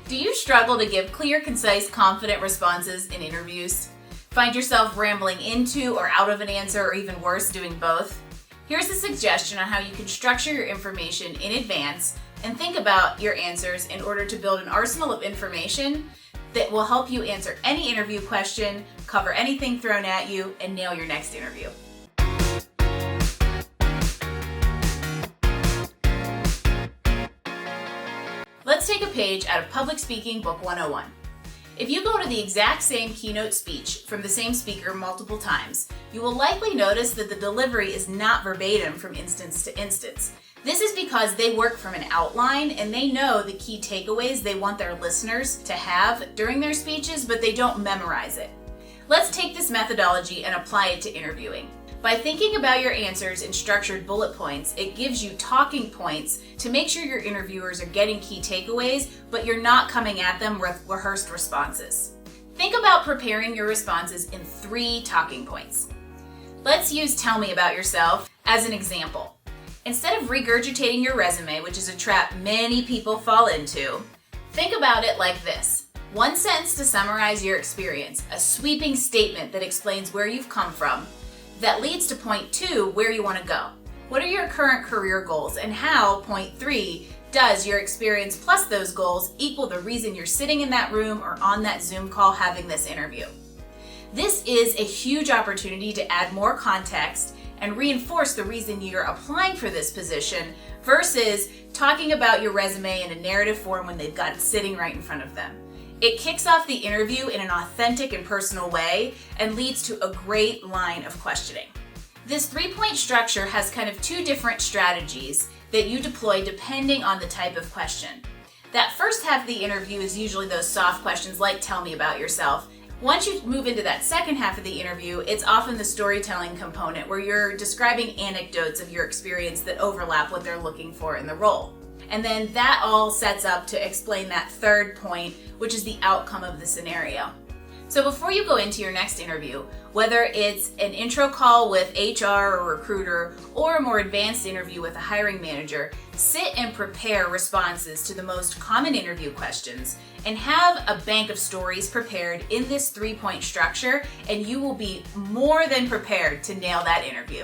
Do you struggle to give clear, concise, confident responses in interviews? Find yourself rambling into or out of an answer, or even worse, doing both? Here's a suggestion on how you can structure your information in advance and think about your answers in order to build an arsenal of information that will help you answer any interview question, cover anything thrown at you, and nail your next interview. Let's take a page out of Public Speaking Book 101. If you go to the exact same keynote speech from the same speaker multiple times, you will likely notice that the delivery is not verbatim from instance to instance. This is because they work from an outline and they know the key takeaways they want their listeners to have during their speeches, but they don't memorize it. Let's take this methodology and apply it to interviewing. By thinking about your answers in structured bullet points, it gives you talking points to make sure your interviewers are getting key takeaways, but you're not coming at them with rehearsed responses. Think about preparing your responses in 3 talking points. Let's use "tell me about yourself" as an example. Instead of regurgitating your resume, which is a trap many people fall into, think about it like this. 1 sentence to summarize your experience, a sweeping statement that explains where you've come from, that leads to point 2, where you want to go. What are your current career goals, and how, point 3, does your experience plus those goals equal the reason you're sitting in that room or on that Zoom call having this interview? This is a huge opportunity to add more context and reinforce the reason you're applying for this position versus talking about your resume in a narrative form when they've got it sitting right in front of them. It kicks off the interview in an authentic and personal way and leads to a great line of questioning. This 3-point structure has kind of 2 different strategies that you deploy depending on the type of question. That first half of the interview is usually those soft questions like "tell me about yourself." Once you move into that second half of the interview, it's often the storytelling component where you're describing anecdotes of your experience that overlap what they're looking for in the role. And then that all sets up to explain that third point, which is the outcome of the scenario. So before you go into your next interview, whether it's an intro call with HR or recruiter or a more advanced interview with a hiring manager, sit and prepare responses to the most common interview questions and have a bank of stories prepared in this 3-point structure, and you will be more than prepared to nail that interview.